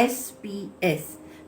SPS।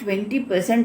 20%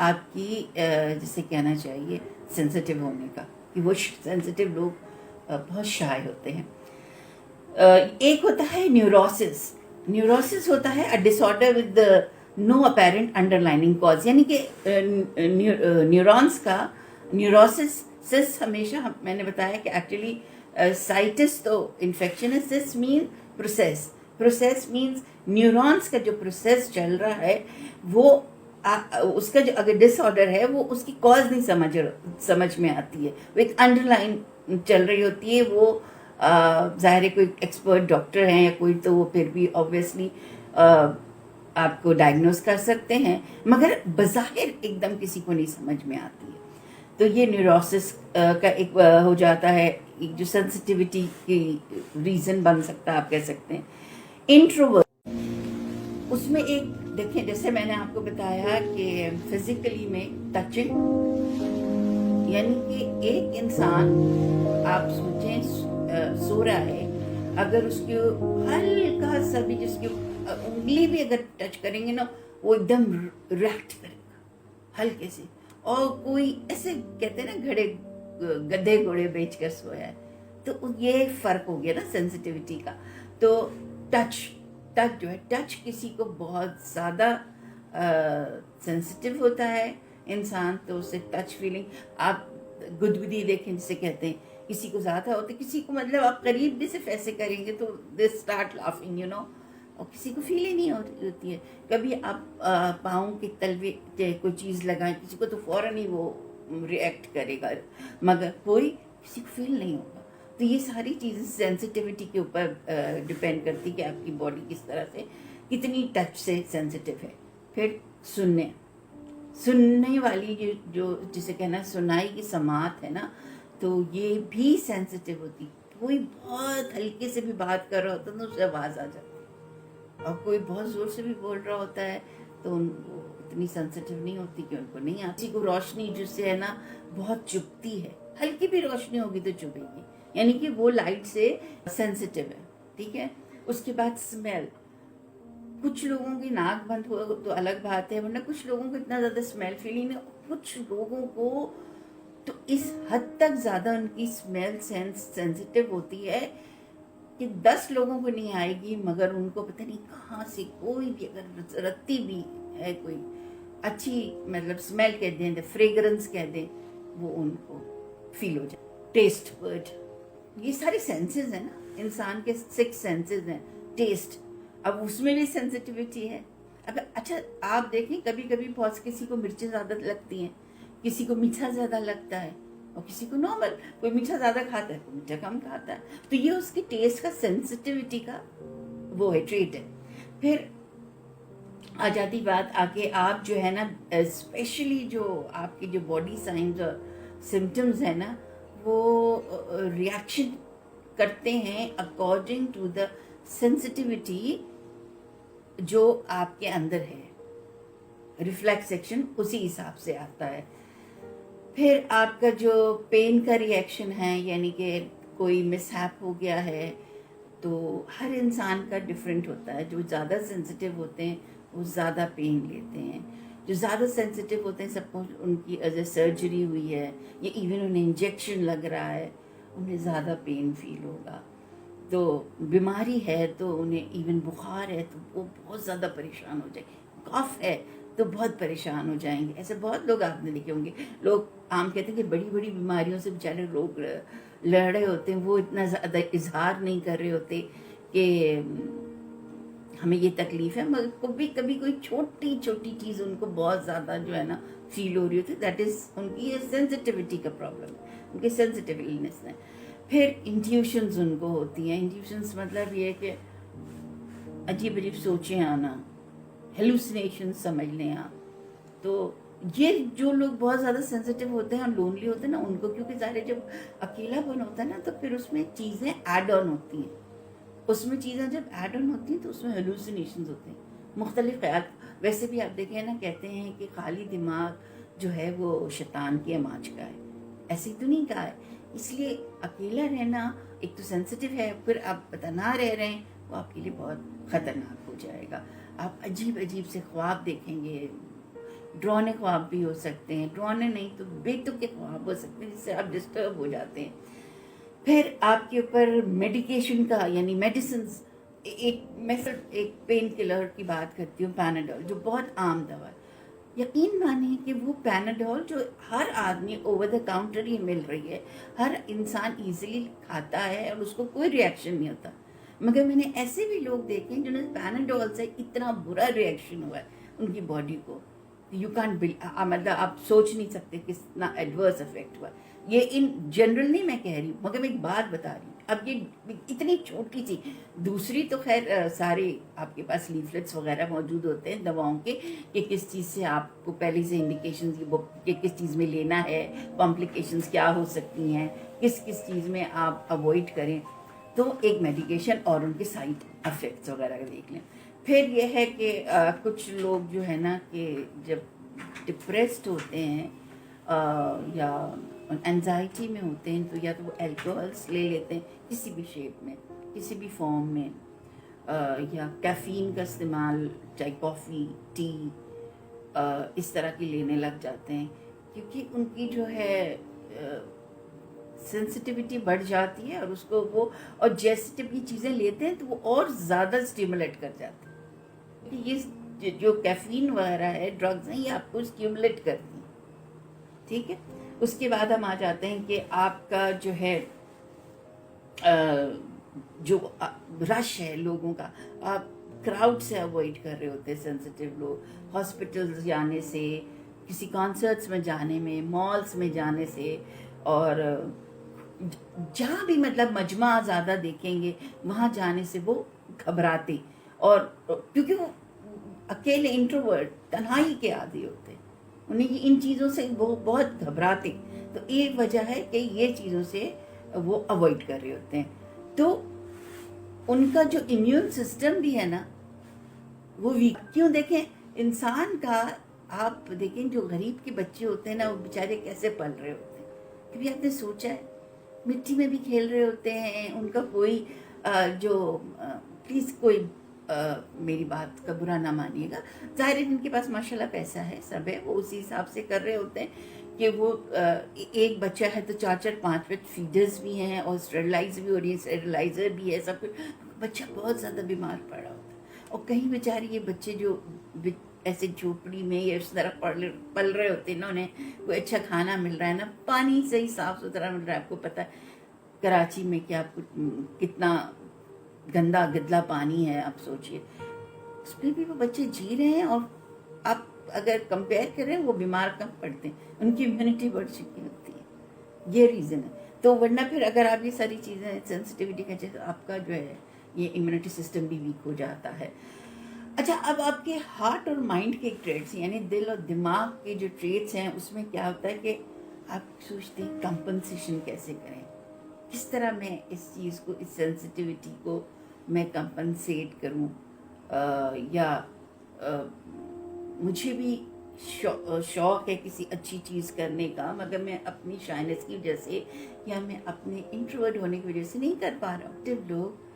آپ کی جسے کہنا چاہیے سینسٹیو ہونے کا، کہ وہ سینسٹیو لوگ بہت شائع ہوتے ہیں۔ ایک ہوتا ہے نیوروسس۔ نیوروسس ہوتا ہے disorder with no apparent underlying cause, یعنی کہ نیورونس کا نیوروسس ہمیشہ میں نے بتایا کہ ایکچولی سائٹس تو انفیکشن ہے، سس مین پروسیس مینس نیورونس کا جو پروسیس چل رہا ہے وہ اس کا جو اگر ڈس آرڈر ہے وہ اس کی کاز نہیں سمجھ میں آتی ہے، وہ ایک انڈر لائن چل رہی ہوتی ہے۔ وہ ظاہر ہے کوئی ایکسپرٹ ڈاکٹر ہیں یا کوئی تو وہ پھر بھی آبویسلی آپ کو ڈائگنوز کر سکتے ہیں، مگر بظاہر ایک دم کسی کو نہیں سمجھ میں آتی ہے۔ تو یہ نیوروسس کا ایک ہو جاتا ہے، ایک جو سینسٹیوٹی کی ریزن بن سکتا ہے، آپ کہہ سکتے ہیں۔ انٹروورٹ، اس میں ایک دیکھیں جیسے میں نے آپ کو بتایا کہ فزیکلی میں ٹچنگ، یعنی کہ ایک انسان آپ سوچیں سو رہا ہے، اگر اس کی ہلکا سا بھی جس کی انگلی بھی اگر ٹچ کریں گے نا وہ ایک دم ریئیکٹ کرے گا ہلکے سے، اور کوئی ایسے کہتے ہیں نا گدھے گھوڑے بیچ کر سویا ہے، تو یہ فرق ہو گیا نا سینسٹیوٹی کا۔ تو ٹچ جو ہے، ٹچ کسی کو بہت زیادہ سینسٹیو ہوتا ہے انسان، تو اسے ٹچ فیلنگ، آپ گدگدی دیکھیں جسے کہتے ہیں، کسی کو زیادہ ہوتی، کسی کو مطلب آپ قریب بھی صرف ایسے کریں گے تو they start laughing you know, اور کسی کو فیل ہی نہیں ہوتی ہے۔ کبھی آپ پاؤں کے تلوے کوئی چیز لگائیں کسی کو تو فوراً ہی وہ ریئیکٹ کرے گا، مگر کوئی کسی کو فیل نہیں ہوگا۔ تو یہ ساری چیزیں سینسٹیوٹی کے اوپر ڈپینڈ کرتی کہ آپ کی باڈی کس طرح سے کتنی ٹچ سے سینسٹیو ہے۔ پھر سننے والی جو جسے کہنا سنائی کی سماعت ہے نا، تو یہ بھی سینسٹیو ہوتی، کوئی بہت ہلکے سے بھی بات کر رہا ہوتا ہے تو اسے آواز آ جاتی، اور کوئی بہت زور سے بھی بول رہا ہوتا ہے تو وہ اتنی سینسٹیو نہیں ہوتی کہ ان کو نہیں آتی۔ کسی کو روشنی جس سے ہے نا بہت چبھتی ہے، ہلکی بھی روشنی ہوگی تو چبھے گی، یعنی کہ وہ لائٹ سے سینسٹیو ہے، ٹھیک ہے۔ اس کے بعد اسمیل، کچھ لوگوں کی ناک بند ہو تو الگ بات ہے، ورنہ کچھ لوگوں کو اتنا زیادہ اسمیل فیلنگ ہے، کچھ لوگوں کو تو اس حد تک زیادہ ان کی اسمیل سینسٹیو ہوتی ہے کہ 10 لوگوں کو نہیں آئے گی، مگر ان کو پتہ نہیں کہاں سے کوئی بھی اگر رتی بھی ہے کوئی اچھی مطلب اسمیل کہہ دیں، فریگرنس کہہ دیں، وہ ان کو فیل ہو جائے۔ ٹیسٹ برڈ، یہ سارے سینسز ہیں نا، انسان کے 6 سینسز ہیں۔ ٹیسٹ، اب اس میں بھی سینسٹیوٹی ہے۔ اگر اچھا آپ دیکھیں کبھی کبھی بہت کسی کو مرچیں زیادہ لگتی ہیں، کسی کو میٹھا زیادہ لگتا ہے، اور کسی کو نارمل، کوئی میٹھا زیادہ کھاتا ہے کوئی میٹھا کم کھاتا ہے، تو یہ اس کی ٹیسٹ کا سینسٹیوٹی کا وہ ہے، ٹریٹ ہے۔ پھر آ جاتی بات آگے، آپ جو ہے نا اسپیشلی جو آپ کی جو باڈی سائنز اور سمٹمز ہیں نا، وہ ریئیکشن کرتے ہیں اکارڈنگ ٹو دا سینسٹیوٹی جو آپ کے اندر ہے، ریفلیکس ایکشن اسی حساب سے آتا ہے۔ پھر آپ کا جو پین کا ریئیکشن ہے، یعنی کہ کوئی مس ہیپ ہو گیا ہے، تو ہر انسان کا ڈفرینٹ ہوتا ہے۔ جو زیادہ سینسٹیو ہوتے ہیں وہ زیادہ پین لیتے ہیں، جو زیادہ سینسٹیو ہوتے ہیں سب کو ان کی سرجری ہوئی ہے یا ایون انہیں انجیکشن لگ رہا ہے، انہیں زیادہ پین فیل ہوگا۔ تو بیماری ہے تو انہیں ایون بخار ہے تو وہ بہت زیادہ پریشان ہو جائیں گے، کاف ہے تو بہت پریشان ہو جائیں گے۔ ایسے بہت لوگ آپ نے دیکھے ہوں گے، لوگ عام کہتے ہیں کہ بڑی بڑی بیماریوں سے بیچارے لوگ لڑ رہے ہوتے ہیں، وہ اتنا زیادہ اظہار نہیں کر رہے ہوتے کہ ہمیں یہ تکلیف ہے، مگر کبھی کوئی چھوٹی چھوٹی چیز ان کو بہت زیادہ جو ہے نا فیل ہو رہی ہوتی ہے، دیٹ از ان کی سینسٹیوٹی کا پرابلم ہے، ان کی سینسٹیو النس ہے۔ پھر انٹیوشنز ان کو ہوتی ہیں، انٹیوشنز مطلب یہ ہے کہ عجیب عجیب سوچیں آنا، ہیلوسینیشن سمجھ لیں آپ۔ تو یہ جو لوگ بہت زیادہ سینسٹیو ہوتے ہیں اور لونلی ہوتے ہیں نا، ان کو کیونکہ ظاہر ہے جب اکیلا پن ہوتا ہے نا تو پھر اس میں چیزیں ایڈ آن ہوتی ہیں، اس میں چیزیں جب ایڈ آن ہوتی ہیں تو اس میں ہیلوسینیشنز ہوتے ہیں، مختلف خیال۔ ویسے بھی آپ دیکھیں نا، کہتے ہیں کہ خالی دماغ جو ہے وہ شیطان کی اماج کا ہے، ایسے ہی تو نہیں کہا ہے۔ اس لیے اکیلا رہنا ایک تو سینسٹیو ہے، پھر آپ تنہا رہ رہے ہیں، وہ آپ کے لیے بہت خطرناک ہو جائے گا۔ آپ عجیب عجیب سے خواب دیکھیں گے، ڈرونے خواب بھی ہو سکتے ہیں, ڈرونے نہیں تو بےتک کے خواب ہو سکتے ہیں جس سے آپ ڈسٹرب ہو جاتے ہیں. پھر آپ کے اوپر میڈیکیشن کا یعنی میڈیسنز, میں صرف ایک پین کلر کی بات کرتی ہوں, پیناڈول, جو بہت عام دوا ہے. یقین مانیں کہ وہ پیناڈول جو ہر آدمی اوور دا کاؤنٹر ہی مل رہی ہے, ہر انسان ایزیلی کھاتا ہے اور اس کو کوئی ریئیکشن نہیں ہوتا, مگر میں نے ایسے بھی لوگ دیکھے ہیں جنہوں نے پیناڈول سے اتنا برا ریئیکشن ہوا ہے ان کی باڈی کو, یو کانٹ مطلب آپ سوچ نہیں سکتے کتنا ایڈورس افیکٹ ہوا. یہ ان جنرل نہیں میں کہہ رہی ہوں, مگر میں ایک بات بتا رہی ہوں. اب یہ اتنی چھوٹی سی, دوسری تو خیر سارے آپ کے پاس لیفلیٹس وغیرہ موجود ہوتے ہیں دواؤں کے کہ کس چیز سے آپ کو پہلے سے انڈیکیشنز کہ کس چیز میں لینا ہے, کمپلیکیشنز کیا ہو سکتی ہیں, کس کس چیز میں آپ اوائڈ کریں. تو ایک میڈیکیشن اور ان کے سائڈ افیکٹس وغیرہ دیکھ لیں. پھر یہ ہے کہ کچھ لوگ جو ہے نا کہ جب ڈپریسڈ ہوتے ہیں یا انزائٹی میں ہوتے ہیں تو یا تو وہ الکوہلس لے لیتے ہیں کسی بھی شیپ میں, کسی بھی فارم میں, یا کیفین کا استعمال, چاہے کافی, ٹی, اس طرح کی لینے لگ جاتے ہیں, کیونکہ ان کی جو ہے سینسٹیوٹی بڑھ جاتی ہے اور اس کو وہ, اور جیسے جب یہ چیزیں لیتے ہیں تو وہ اور زیادہ اسٹیمولیٹ کر جاتے ہیں. یہ جو کیفین وغیرہ ہے, ڈرگز ہیں, یہ آپ کو اسٹیمولیٹ کرتی ہیں. ٹھیک ہے. اس کے بعد ہم آ جاتے ہیں کہ آپ کا جو ہے جو رش ہے لوگوں کا, آپ کراؤڈ سے اوائڈ کر رہے ہوتے ہیں سینسیٹیو لوگ, ہاسپٹلز جانے سے, کسی کانسرٹس میں جانے میں, مالز میں جانے سے, اور جہاں بھی مطلب مجمع زیادہ دیکھیں گے وہاں جانے سے وہ گھبراتے, اور کیونکہ وہ اکیلے انٹروورٹ تنہائی کے عادی ہوتے, انہیں ان چیزوں سے وہ بہت گھبراتے. تو ایک وجہ ہے کہ یہ چیزوں سے وہ اوائڈ کر رہے ہوتے ہیں. تو ان کا جو امیون سسٹم بھی ہے نا وہ ویک. کیوں؟ دیکھیں انسان کا, آپ دیکھیں جو غریب کے بچے ہوتے ہیں نا وہ بیچارے کیسے پل رہے ہوتے ہیں. کبھی آپ نے سوچا ہے؟ مٹی میں بھی کھیل رہے ہوتے ہیں, ان کا کوئی جو پلیز کوئی میری بات کا برا نہ مانیے گا, ظاہر ہے جن کے پاس ماشاءاللہ پیسہ ہے, سب ہے, وہ اسی حساب سے کر رہے ہوتے ہیں کہ وہ ایک بچہ ہے تو 4-4-5 فیڈرز بھی ہیں اور اسٹیرلائز بھی ہو رہی ہے, اسٹیرلائزر بھی ہے, سب کچھ. بچہ بہت زیادہ بیمار پڑ رہا ہوتا ہے. اور کہیں بیچارے یہ بچے جو ایسے جھوپڑی میں یا اس طرح پل رہے ہوتے ہیں, انہیں کوئی اچھا کھانا مل رہا ہے نا, پانی صحیح صاف ستھرا مل رہا ہے. آپ کو پتہ ہے کراچی میں کیا کتنا گندا گدلا پانی ہے, آپ سوچئے اس پہ بھی وہ بچے جی رہے ہیں, اور آپ اگر کمپیئر کریں وہ بیمار کم پڑتے ہیں, ان کی امیونٹی بڑھ چکی ہوتی ہے. یہ ریزن ہے. تو ورنہ پھر اگر آپ یہ ساری چیزیں سینسٹیوٹی کا جیسے آپ کا جو ہے یہ امیونٹی سسٹم بھی ویک ہو جاتا ہے. اچھا, اب آپ کے ہارٹ اور مائنڈ کے ٹریٹس یعنی دل اور دماغ کے جو ٹریٹس ہیں اس میں کیا ہوتا ہے کہ آپ سوچتے ہیں کمپنسیشن کیسے کریں, کس طرح میں اس چیز کو, اس سینسٹیوٹی کو میں کمپنسیٹ کروں, یا مجھے بھی شوق ہے کسی اچھی چیز کرنے کا, مگر میں اپنی شائنس کی وجہ سے یا میں اپنے انٹروورٹ ہونے کی وجہ سے نہیں کر پا رہا ہوں. جب لوگ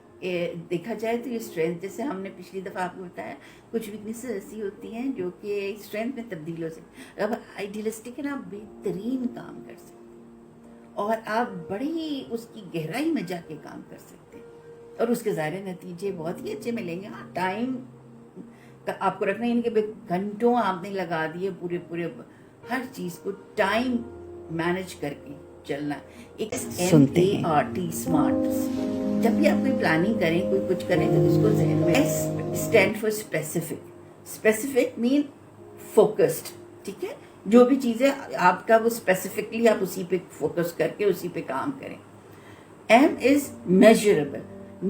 دیکھا جائے تو یہ اسٹرینتھ, جیسے ہم نے پچھلی دفعہ آپ کو بتایا, کچھ ویکنیسز ایسی ہوتی ہیں جو کہ اسٹرینتھ میں تبدیل ہو سکتی. اب آئیڈیلسٹک ہے نا, آپ بہترین کام کر سکتے اور آپ بڑی اس کی گہرائی میں جا کے کام کر سکتے ہیں, اور اس کے ظاہر نتیجے بہت ہی اچھے ملیں گے. ہاں, ٹائم آپ کو رکھنا ہے کہ گھنٹوں آپ نے لگا دیے پورے ہر چیز کو ٹائم مینج کر کے چلنا. ایک SMART, اسمارٹ, جب بھی آپ کوئی پلاننگ کریں, کوئی کچھ کریں تو اس کو ذہن میں stand for specific. Specific mean focused. ٹھیک ہے, جو بھی چیزیں آپ کا وہ اسپیسیفکلی آپ اسی پہ فوکس کر کے اسی پہ کام کریں. M از میجربل,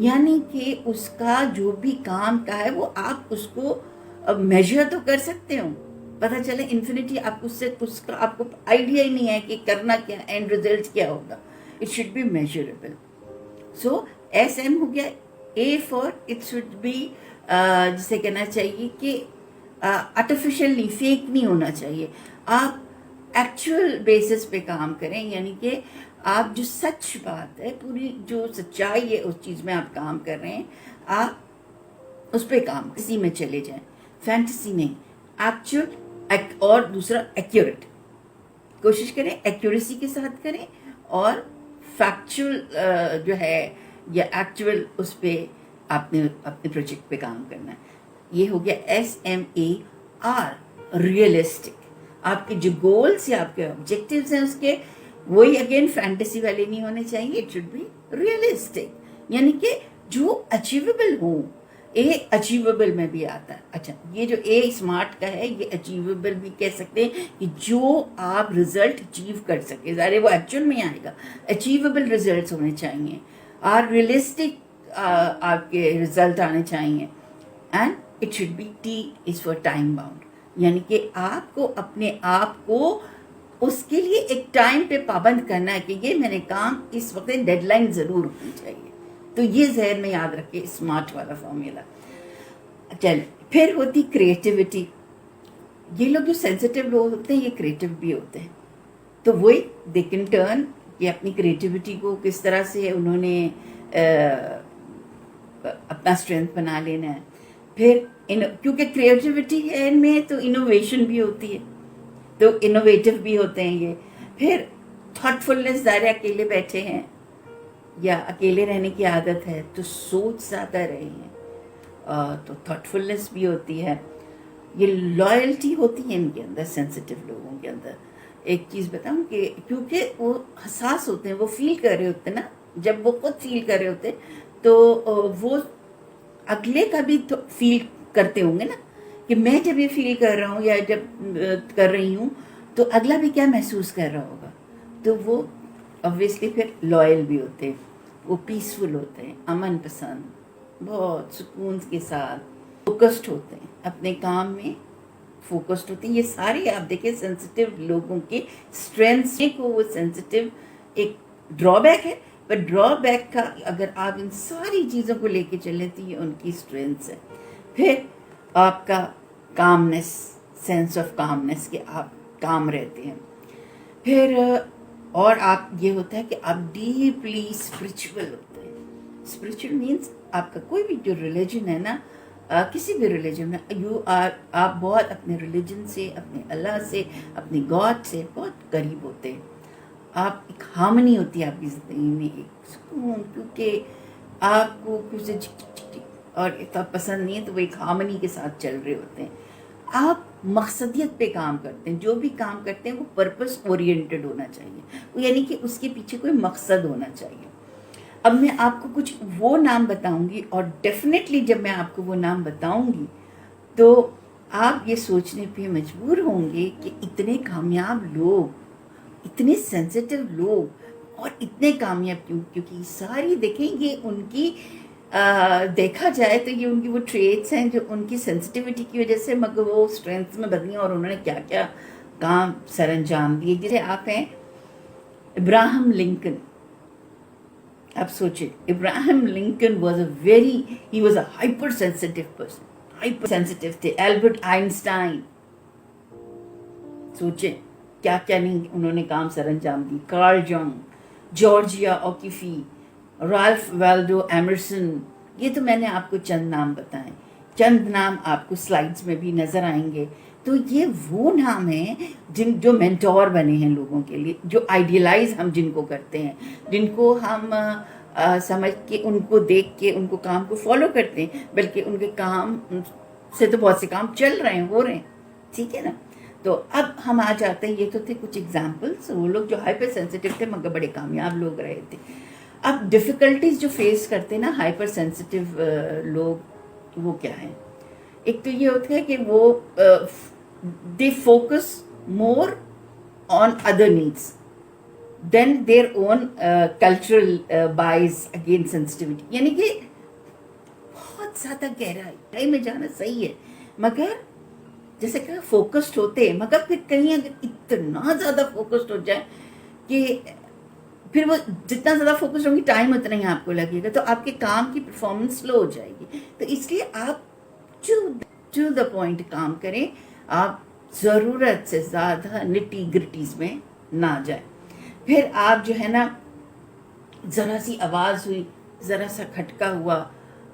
یعنی کہ اس کا جو بھی کام کا ہے وہ آپ اس کو میجر تو کر سکتے ہو, پتہ چلے انفینٹی آپ اس سے اس کا آپ کو آئیڈیا ہی نہیں ہے کہ کرنا کیا, اینڈ ریزلٹ کیا ہوگا. It should be measurable. So SM ہو گیا. A for it should be, جسے کہنا چاہیے کہ آرٹیفیشیل نہیں, فیک نہیں ہونا چاہیے. آپ ایکچوئل بیسس پہ کام کریں, یعنی کہ آپ جو سچ بات ہے, پوری جو سچائی ہے اس چیز میں آپ کام کر رہے ہیں, آپ اس پہ کام اسی میں چلے جائیں. فینٹیسی نہیں, ایکچوئل اور دوسرا ایکوریٹ. کوشش کریں ایکوریسی کے ساتھ کریں اور فیکچوئل جو ہے یا ایکچوئل اس پہ آپ نے اپنے پروجیکٹ پہ کام کرنا ہے. یہ ہو گیا SMAR ریئلسٹک. آپ کے جو گولس یا آپ کے آبجیکٹیوز ہیں اس کے وہی اگین فینٹیسی والے نہیں ہونے چاہیے. اٹ شوڈ بی ریئلسٹک یعنی کہ جو اچیویبل ہوں. اے اچیویبل میں بھی آتا ہے. اچھا یہ جو اے اسمارٹ کا ہے یہ اچیویبل بھی کہہ سکتے ہیں کہ جو آپ رزلٹ اچیو کر سکے. ظاہر وہ ایکچوئل میں آئے گا. اچیویبل ریزلٹس ہونے چاہیے اور ریئلسٹک آپ کے رزلٹ آنے چاہیے. And it should B T is for time bound یعنی کہ آپ کو اپنے آپ کو اس کے لیے ایک ٹائم پہ پابند کرنا ہے کہ یہ میں نے کام اس وقت ڈیڈ لائن ضرور ہونی چاہیے. تو یہ ذہن میں یاد رکھے اسمارٹ والا فارمولا. چل پھر ہوتی کریٹیوٹی. یہ لوگ جو سینسیٹیو لوگ ہوتے ہیں یہ کریٹیو بھی ہوتے ہیں. تو وہی دے کین ٹرن کہ اپنی کریٹیوٹی کو کس طرح سے انہوں نے اپنا اسٹرینتھ بنا لینا ہے. پھر کیونکہ کریٹیوٹی ہے ان میں تو انوویشن بھی ہوتی ہے تو انوویٹو بھی ہوتے ہیں یہ. پھر تھاٹ فلنس. ظاہر اکیلے بیٹھے ہیں یا اکیلے رہنے کی عادت ہے تو سوچ زیادہ رہے ہیں تو تھاٹ فلنس بھی ہوتی ہے. یہ لائلٹی ہوتی ہے ان کے اندر سینسیٹیو لوگوں کے اندر. ایک چیز بتاؤں کہ کیونکہ وہ حساس ہوتے ہیں وہ فیل کر رہے ہوتے ہیں نا. جب وہ خود فیل کر رہے ہوتے تو وہ اگلے کا بھی فیل کرتے ہوں گے نا کہ میں جب یہ فیل کر رہا ہوں یا جب کر رہی ہوں تو اگلا بھی کیا محسوس کر رہا ہوگا. تو وہ obviously پھر لائل بھی ہوتے ہیں. وہ پیسفل ہوتے ہیں, امن پسند, بہت سکون کے ساتھ فوکسڈ ہوتے ہیں, اپنے کام میں فوکسڈ ہوتے ہیں. یہ سارے آپ دیکھیں سینسیٹیو لوگوں کے اسٹرینتھس کو وہ سینسیٹیو ایک ڈرا بیک ہے, پر ڈرا بیک کا اگر آپ ان ساری چیزوں کو لے کے چلیں تو یہ ان کی اسٹرینتھس ہے. پھر آپ کا کامنس, سینس آف کامنس کہ آپ کام رہتے ہیں. پھر اور آپ یہ ہوتا ہے کہ آپ ڈیپلی اسپرچول ہوتے ہیں. اسپرچول مینس آپ کا کوئی بھی جو ریلیجن ہے نا, کسی بھی ریلیجن میں آپ بہت اپنے ریلیجن سے, اپنے اللہ سے, اپنے گاڈ سے بہت قریب ہوتے ہیں. آپ ایک ہارمنی ہوتی ہے آپ کی زندگی میں, ایک سکون, کیونکہ آپ کو کچھ اور اتنا پسند نہیں ہے تو وہ ایک ہارمنی کے ساتھ چل رہے ہوتے ہیں. آپ مقصدیت پہ کام کرتے ہیں, جو بھی کام کرتے ہیں وہ پرپس اورینٹڈ ہونا چاہیے, یعنی کہ اس کے پیچھے کوئی مقصد ہونا چاہیے. اب میں آپ کو کچھ وہ نام بتاؤں گی اور ڈیفینیٹلی جب میں آپ کو وہ نام بتاؤں گی تو آپ یہ سوچنے پہ مجبور ہوں گے کہ اتنے کامیاب لوگ, اتنے سینسیٹیو لوگ اور اتنے کامیاب کیوں. کیونکہ ساری دیکھیں یہ ان کی دیکھا جائے تو یہ ان کی وہ ٹریٹس ہیں جو ان کی سینسٹیوٹی کی وجہ سے مگر وہ اسٹرینتھ میں بدلی اور انہوں نے کیا کیا کام سر انجام دیے. جیسے آپ ہیں ابراہم لنکن. آپ سوچیں Abraham Lincoln was a hyper sensitive person, hyper sensitive تھے. البرٹ آئنسٹائن, سوچیں کیا کیا نہیں انہوں نے کام سر انجام دی. کارل جنگ, جارجیا اوکیفی, رالف والڈو ایمرسن. یہ تو میں نے آپ کو چند نام بتائے, چند نام آپ کو سلائڈز میں بھی نظر آئیں گے. تو یہ وہ نام ہیں جو مینٹور بنے ہیں لوگوں کے لیے, جو آئیڈیلائز ہم جن کو کرتے ہیں, جن کو ہم سمجھ کے ان کو دیکھ کے ان کو کام کو فالو کرتے ہیں, بلکہ ان کے کام سے تو بہت سے کام چل رہے ہیں, ہو رہے ہیں. ٹھیک ہے نا. تو اب ہم آ جاتے ہیں, یہ تو تھے کچھ ایگزامپلس, وہ لوگ جو ہائپر سینسیٹیو تھے مگر بڑے کامیاب لوگ رہے تھے. اب ڈفیکلٹیز جو فیس کرتے ہیں نا ہائپر سینسیٹیو لوگ, وہ کیا ہیں. ایک تو یہ ہوتا ہے کہ وہ they focus more on other needs than their own cultural bias again sensitivity. یعنی کہ بہت زیادہ گہرائی میں جانا صحیح ہے مگر جیسے کہ فوکسڈ ہوتے ہیں, مگر پھر کہیں اگر اتنا زیادہ فوکسڈ ہو جائے کہ پھر وہ جتنا زیادہ فوکسڈ ہوں گی ٹائم اتنا ہی آپ کو لگے گا, تو آپ کے کام کی پرفارمنس سلو ہو جائے گی. تو اس لیے آپ ٹو دا پوائنٹ کام کریں, آپ ضرورت سے زیادہ نٹی گرٹیز میں نہ جائیں. پھر آپ جو ہے نا ذرا سی آواز ہوئی, ذرا سا کھٹکا ہوا,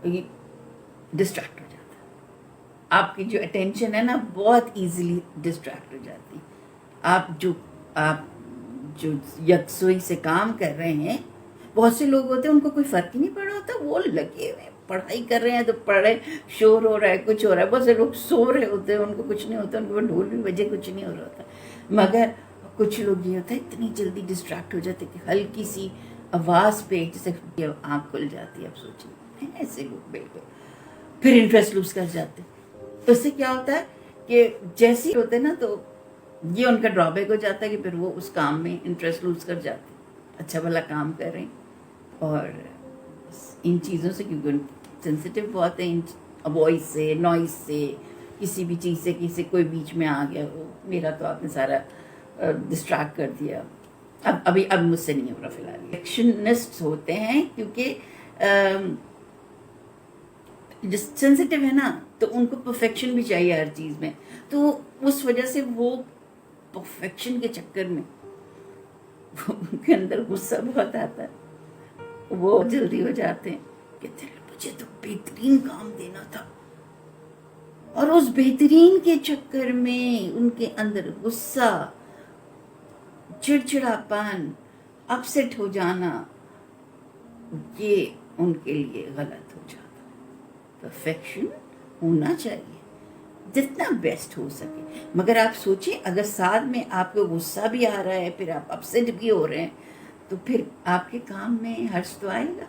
ڈسٹریکٹ ہو جاتا. آپ کی جو اٹینشن ہے نا بہت ایزیلی ڈسٹریکٹ ہو جاتی ہے. آپ جو یکسوئی سے کام کر رہے ہیں، بہت سے لوگ ہوتے ہیں ان کو کوئی فرق ہی نہیں پڑ رہا ہوتا، وہ لگے ہوئے پڑھائی کر رہے ہیں تو پڑھ رہے، شور ہو رہا ہے، کچھ ہو رہا ہے. بہت سے لوگ سو رہے ہوتے ہیں، ان کو کچھ نہیں ہوتا، ان کو ڈھول بھی بجے کچھ نہیں ہو رہا ہوتا. مگر کچھ لوگ یہ ہوتا ہے اتنی جلدی ڈسٹریکٹ ہو جاتے کہ ہلکی سی آواز پہ جیسے آنکھ کھل جاتی ہے. اب سوچیں ایسے لوگ بالکل پھر انٹرسٹ لوز کر جاتے. تو اس سے کیا ہوتا ہے کہ جیسے ہی ہوتے نا تو یہ ان کا ڈرا بیک ہو جاتا ہے کہ پھر وہ اس کام میں انٹرسٹ لوز کر جاتے. اچھا بھلا کام کر رہے ہیں اور ان چیزوں سے، کیونکہ سینسیٹیو بہت ہیں، وائس سے، نوائز سے، کسی بھی چیز سے، کسی کوئی بیچ میں آ گیا وہ میرا تو آپ نے سارا ڈسٹریکٹ کر دیا. اب مجھ سے نہیں ہو رہا فی الحال. پرفیکشنسٹ ہوتے ہیں کیونکہ سینسیٹیو ہے نا تو ان کو پرفیکشن بھی چاہیے ہر چیز میں. تو اس وجہ سے وہ پرفیکشن کے چکر میں ان کے اندر غصہ بہت آتا ہے، وہ جلدی ہو جاتے ہیں کہ مجھے تو بہترین کام دینا تھا، اور اس بہترین کے چکر میں ان کے اندر غصہ، چڑچڑاپن، اپسیٹ ہو جانا، یہ ان کے لیے غلط ہو جاتا. پرفیکشن ہونا چاہیے جتنا بیسٹ ہو سکے. مگر آپ سوچیں اگر ساتھ میں آپ کو غصہ بھی آ رہا ہے، پھر آپ اپسیٹ بھی ہو رہے ہیں، تو پھر آپ کے کام میں ہرش تو آئے گا.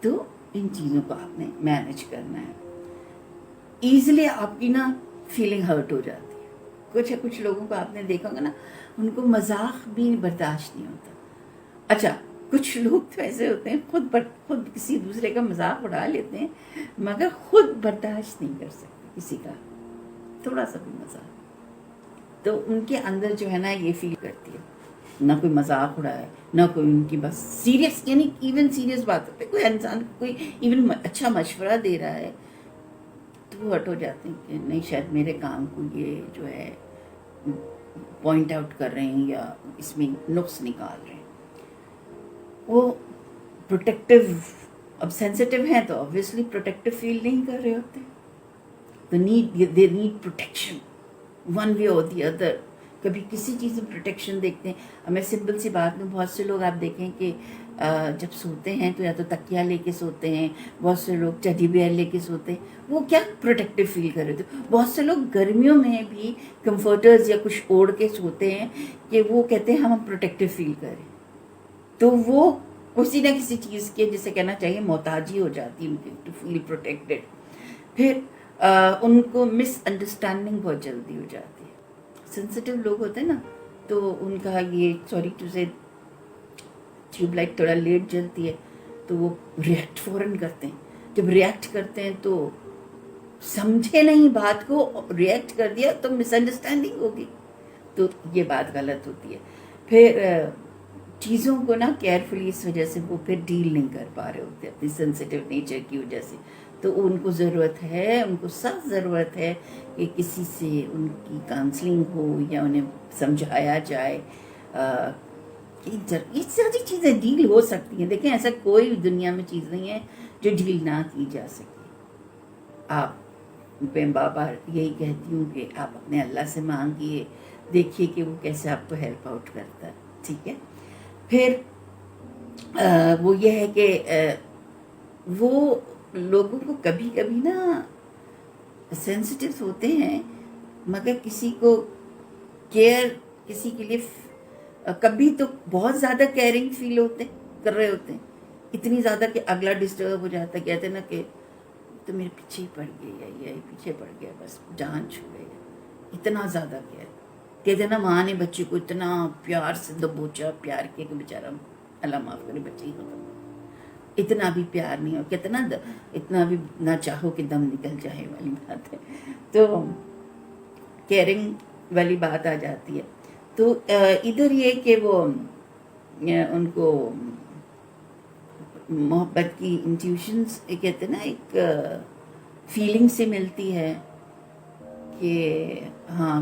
تو ان چیزوں کو آپ نے مینیج کرنا ہے. ایزیلی آپ کی نا فیلنگ ہرٹ ہو جاتی ہے. کچھ لوگوں کو آپ نے دیکھا ہوگا نا، ان کو مذاق بھی برداشت نہیں ہوتا. اچھا کچھ لوگ تو ایسے ہوتے ہیں خود کسی دوسرے کا مذاق اڑا لیتے ہیں، مگر خود برداشت نہیں کر سکتے کسی کا تھوڑا سا بھی مذاق. تو ان کے اندر جو ہے نا یہ فیل کرتی ہے نہ کوئی مذاق اڑا ہے، نہ کوئی ان کی بس سیریس، یعنی ایون سیریس بات پہ کوئی انسان کوئی ایون اچھا مشورہ دے رہا ہے تو وہ ہٹ ہو جاتے ہیں کہ نہیں شاید میرے کام کو یہ جو ہے پوائنٹ آؤٹ کر رہے ہیں یا اس میں نقص نکال رہے ہیں. وہ پروٹیکٹیو، اب سینسیٹیو ہیں تو obviously پروٹیکٹیو فیل نہیں کر رہے ہوتے. they need protection one way or the other. کبھی کسی چیز میں پروٹیکشن دیکھتے ہیں. اب میں سمپل سی بات میں بہت سے لوگ آپ دیکھیں کہ جب سوتے ہیں تو یا تو تکیہ لے کے سوتے ہیں، بہت سے لوگ ٹیڈی بیئر لے کے سوتے ہیں. وہ کیا پروٹیکٹیو فیل کر رہے تھے. بہت سے لوگ گرمیوں میں بھی کمفرٹرز یا کچھ اوڑھ کے سوتے ہیں کہ وہ کہتے ہیں ہم پروٹیکٹیو فیل کریں. تو وہ کسی نہ کسی چیز کے جسے کہنا چاہیے محتاجی ہو جاتی ہے ان کی ٹو فیل پروٹیکٹیڈ. پھر ان کو مس انڈرسٹینڈنگ بہت جلدی ہو جاتی ہے. سینسیٹیو لوگ ہوتے ہیں نا تو ان کا یہ سوری ٹو سے ٹیوب لائٹ تھوڑا لیٹ جلتی ہے تو وہ ریئیکٹ فوراً کرتے ہیں. جب ریئیکٹ کرتے ہیں تو سمجھے نہیں بات کو، ریئیکٹ کر دیا تو مس انڈرسٹینڈنگ ہوگی، تو یہ بات غلط ہوتی ہے. پھر چیزوں کو نا کیئرفلی اس وجہ سے وہ پھر ڈیل نہیں کر پا رہے ہوتے اپنی سینسیٹیو نیچر کی وجہ سے. تو ان کو ضرورت ہے، ان کو سخت ضرورت ہے کہ کسی سے ان کی کاؤنسلنگ ہو یا انہیں سمجھایا جائے. یہ ساری چیزیں ڈیل ہو سکتی ہیں. دیکھیں ایسا کوئی دنیا میں چیز نہیں ہے جو ڈیل نہ کی جا سکے. آپ میں بابا یہی کہتی ہوں کہ آپ اپنے اللہ سے مانگیے، دیکھیے کہ وہ کیسے آپ کو ہیلپ آؤٹ کرتا ہے. ٹھیک ہے. پھر وہ یہ ہے کہ وہ لوگوں کو کبھی کبھی نا سینسیٹیو ہوتے ہیں مگر کسی کو کیئر، کسی کے لیے کبھی تو بہت زیادہ کیئرنگ فیل کر رہے ہوتے ہیں، اتنی زیادہ کہ اگلا ڈسٹرب ہو جاتا ہے. کہتے ہیں نا کہ تو میرے پیچھے ہی پڑ گیا یا پیچھے پڑ گیا، بس جان چھو گئی. اتنا زیادہ کیئر. کہتے ہیں نا ماں نے بچے کو اتنا پیار سے دبوچا، پیار کیا کہ بیچارہ اللہ معاف کرے بچے ہی ختم. اتنا بھی پیار نہیں ہو، کہتے نا اتنا بھی نہ چاہو کہ دم نکل جائے والی بات ہے. تو کیئرنگ والی بات آ جاتی ہے. تو ادھر یہ کہ وہ ان کو محبت کی انٹیوشنز کہتے ہیں نا ایک فیلنگ سے ملتی ہے کہ ہاں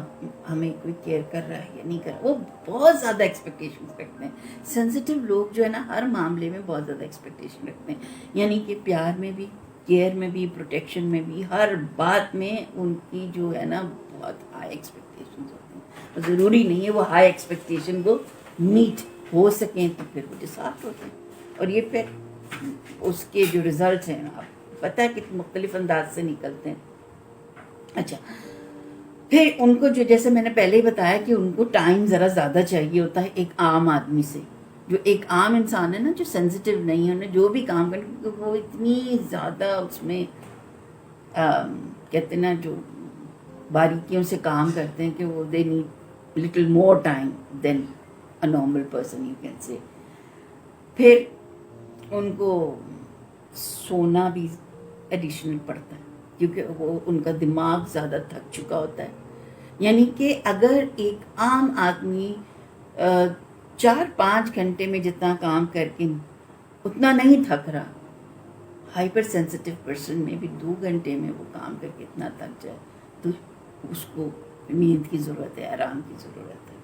ہمیں کوئی کیئر کر رہا ہے یا نہیں کر رہا. وہ بہت زیادہ ایکسپیکٹیشن رکھتے ہیں. سینسیٹیو لوگ جو ہے نا ہر معاملے میں بہت زیادہ ایکسپیکٹیشن رکھتے ہیں، یعنی کہ پیار میں بھی کیئر میں بھی، پروٹیکشن میں بھی، ہر بات میں ان کی جو ہے نا بہت ہائی ایکسپیکٹیشنز ہوتی ہیں. ضروری نہیں ہے وہ ہائی ایکسپیکٹیشن کو میٹ ہو سکیں تو پھر وہ ڈسہارٹ ہوتے ہیں. اور یہ پھر اس کے جو ریزلٹس ہیں آپ پتہ ہے کہ مختلف انداز سے نکلتے ہیں. اچھا، پھر ان کو جو جیسے میں نے پہلے ہی بتایا کہ ان کو ٹائم ذرا زیادہ چاہیے ہوتا ہے ایک عام آدمی سے. جو ایک عام انسان ہے نا جو سینسیٹیو نہیں ہے، انہیں جو بھی کام کرنا کیونکہ وہ اتنی زیادہ اس میں کہتے ہیں نا جو باریکیوں سے کام کرتے ہیں کہ وہ they need little more time than a normal person you can say. پھر ان کو سونا بھی ایڈیشنل پڑتا ہے کیونکہ وہ ان کا دماغ زیادہ تھک چکا ہوتا ہے. یعنی کہ اگر ایک عام آدمی 4-5 گھنٹے میں جتنا کام کر کے اتنا نہیں تھک رہا، ہائپر سینسیٹیو پرسن میں بھی 2 گھنٹے میں وہ کام کر کے اتنا تھک جائے تو اس کو نیند کی ضرورت ہے، آرام کی ضرورت ہے.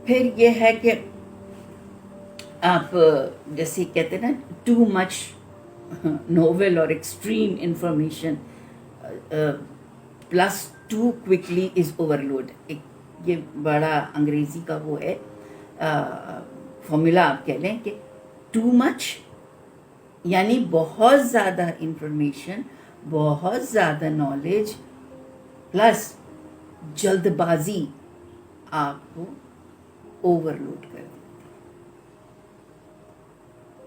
پھر یہ ہے کہ آپ جیسے کہتے ہیں نا ٹو مچ نوول اور extreme information plus too quickly is overload. یہ بڑا انگریزی کا وہ ہے فارمولا آپ کہہ لیں کہ ٹو مچ یعنی بہت زیادہ انفارمیشن، بہت زیادہ نالج پلس جلد بازی آپ کو اوور لوڈ کر دیتی.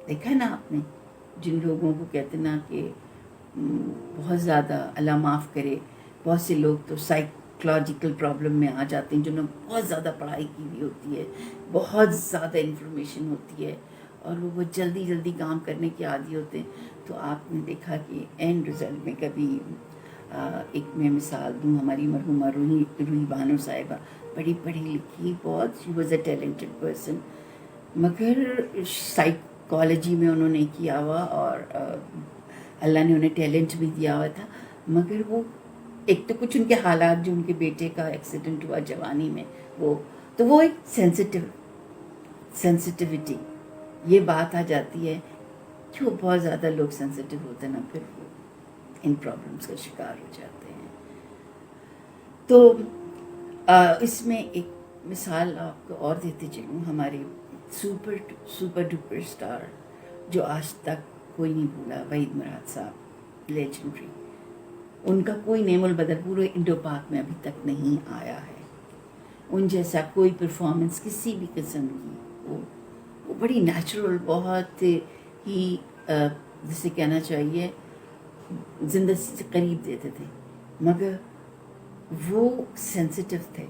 دیکھا نا آپ نے جن لوگوں کو کہتے نا کہ بہت زیادہ اللہ معاف کرے، بہت سے لوگ تو سائیکولوجیکل پرابلم میں آ جاتے ہیں جنہوں نے بہت زیادہ پڑھائی کی ہوئی ہوتی ہے، بہت زیادہ انفارمیشن ہوتی ہے اور وہ جلدی جلدی کام کرنے کے عادی ہوتے ہیں. تو آپ نے دیکھا کہ اینڈ رزلٹ میں کبھی ایک میں مثال دوں، ہماری مرحومہ روحی بانو صاحبہ بڑی پڑھی لکھی، بہت she was a talented person, مگر سائیکالوجی میں انہوں نے کیا ہوا اور اللہ نے انہیں ٹیلنٹ بھی دیا ہوا تھا. مگر وہ ایک تو کچھ ان کے حالات جو ان کے بیٹے کا ایکسیڈنٹ ہوا جوانی میں وہ ایک سینسیٹیوٹی یہ بات آ جاتی ہے کہ وہ بہت زیادہ لوگ سینسیٹیو ہوتے ہیں نا پھر وہ ان پرابلمس کا شکار ہو جاتے ہیں. تو اس میں ایک مثال آپ کو اور دیتے چلوں، ہمارے سپر ڈپر اسٹار جو آج تک کوئی نہیں بھولا، وحید مراد صاحب، لیجنڈری. ان کا کوئی نیم البدل پورے انڈو پاک میں ابھی تک نہیں آیا ہے. ان جیسا کوئی پرفارمنس کسی بھی قسم کی وہ بڑی نیچرل، بہت ہی جسے کہنا چاہیے زندگی سے قریب دیتے تھے، مگر وہ سینسیٹیو تھے،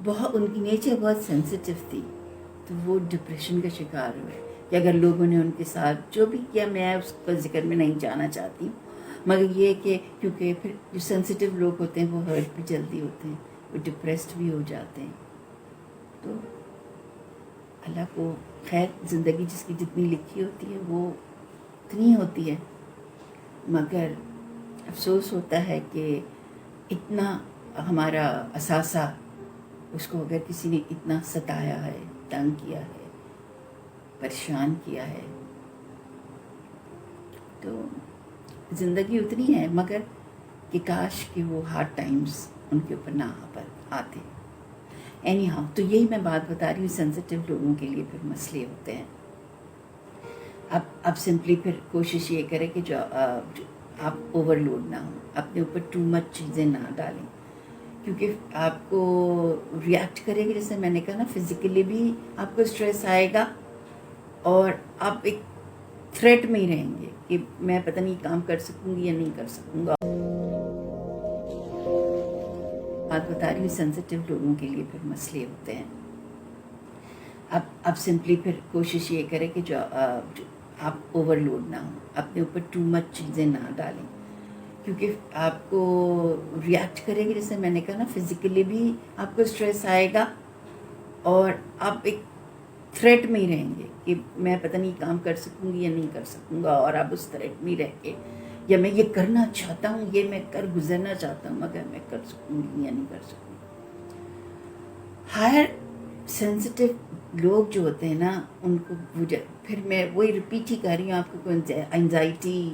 بہت ان کی نیچر بہت سینسیٹیو تھی. تو وہ ڈپریشن کا شکار ہوئے کہ اگر لوگوں نے ان کے ساتھ جو بھی کیا، میں اس کا ذکر میں نہیں جانا چاہتی، مگر یہ کہ کیونکہ پھر جو سینسیٹیو لوگ ہوتے ہیں وہ ہرٹ بھی جلدی ہوتے ہیں، وہ ڈپریسڈ بھی ہو جاتے ہیں. تو اللہ کو خیر، زندگی جس کی جتنی لکھی ہوتی ہے وہ اتنی ہوتی ہے، مگر افسوس ہوتا ہے کہ اتنا ہمارا اثاثہ اس کو اگر کسی نے اتنا ستایا ہے، تنگ کیا ہے، پریشان کیا ہے، تو زندگی اتنی ہے مگر کہ کاش کہ وہ ہارڈ ٹائمز ان کے اوپر نہ آتے. اینی ہاؤ، تو یہی میں بات بتا رہی ہوں، سینسیٹیو لوگوں کے لیے پھر مسئلے ہوتے ہیں. اب سمپلی پھر کوشش یہ کریں کہ جو آپ اوور لوڈ نہ ہوں، اپنے اوپر ٹو مچ چیزیں نہ ڈالیں، کیونکہ آپ کو ریئیکٹ کرے گا، جیسے میں نے کہا نا فزیکلی بھی آپ کو اسٹریس آئے گا اور آپ ایک تھریٹ میں ہی رہیں گے کہ میں پتہ نہیں کام کر سکوں گی یا نہیں کر سکوں گا. بات بتا رہی ہوں، سینسیٹیو لوگوں کے لیے پھر مسئلے ہوتے ہیں. اب سمپلی پھر کوشش یہ کریں کہ جو آپ اوور لوڈ نہ ہوں، اپنے اوپر ٹو مچ چیزیں نہ ڈالیں، کیونکہ آپ کو ریئیکٹ کرے گا، جیسے میں نے کہا نا فزیکلی بھی آپ کو اسٹریس آئے گا اور آپ ایک تھریٹ میں ہی رہیں گے کہ میں پتہ نہیں کام کر سکوں گی یا نہیں کر سکوں گا، اور آپ اس تھریٹ میں رہ کے یا میں یہ کرنا چاہتا ہوں، یہ میں کر گزرنا چاہتا ہوں، مگر میں کر سکوں گی یا نہیں کر سکوں گی. ہائر سینسیٹیو لوگ جو ہوتے ہیں نا ان کو پھر میں وہی ریپیٹ ہی کر رہی ہوں آپ کو، انزائٹی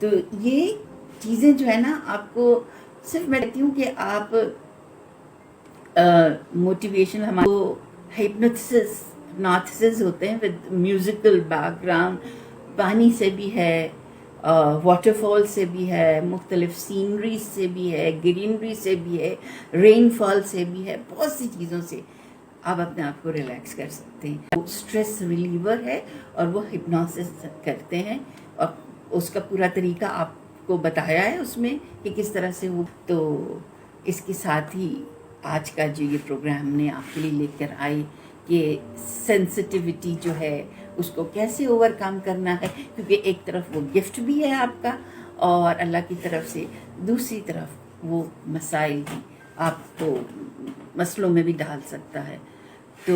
تو یہ چیزیں جو ہے نا آپ کو صرف میں کہتی ہوں کہ آپ موٹیویشن ہمارے ہپنوتھسس ہوتے ہیں ود میوزیکل بیک گراؤنڈ، پانی سے بھی ہے، واٹر فال سے بھی ہے، مختلف سینری سے بھی ہے، گرینری سے بھی ہے، رین فال سے بھی ہے، بہت سی چیزوں سے آپ اپنے آپ کو ریلیکس کر سکتے ہیں. وہ اسٹریس ریلیور ہے اور وہ ہپنوسس کرتے ہیں، اور اس کا پورا طریقہ آپ کو بتایا ہے اس میں کہ کس طرح سے وہ. تو اس کے ساتھ ہی آج کا جو یہ پروگرام ہم نے آپ کے لیے لے کر آئے کہ سینسٹیوٹی جو ہے اس کو کیسے اوور کم کرنا ہے، کیونکہ ایک طرف وہ گفٹ بھی ہے آپ کا اور اللہ کی طرف سے، دوسری طرف وہ مسائل بھی آپ کو مسئلوں میں بھی ڈال سکتا ہے. تو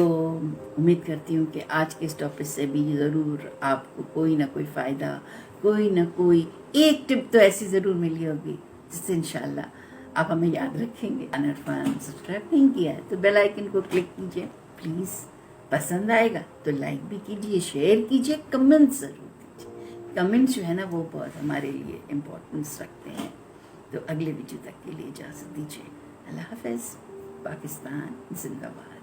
امید کرتی ہوں کہ آج کے اس ٹاپک سے بھی ضرور آپ کو کوئی نہ کوئی فائدہ، کوئی نہ کوئی ایک ٹپ تو ایسی ضرور ملی ہوگی جس سے انشاءاللہ آپ ہمیں یاد رکھیں گے. عرفان سبسکرائب نہیں کیا ہے تو بیل آئیکن کو کلک کیجئے پلیز. پسند آئے گا تو لائک بھی کیجئے، شیئر کیجئے، کمنٹس ضرور کیجئے. کمنٹس جو ہے نا وہ بہت ہمارے لیے امپورٹنس رکھتے ہیں. تو اگلے ویڈیو تک کے لیے اجازت دیجئے. اللہ حافظ. پاکستان زندہ باد.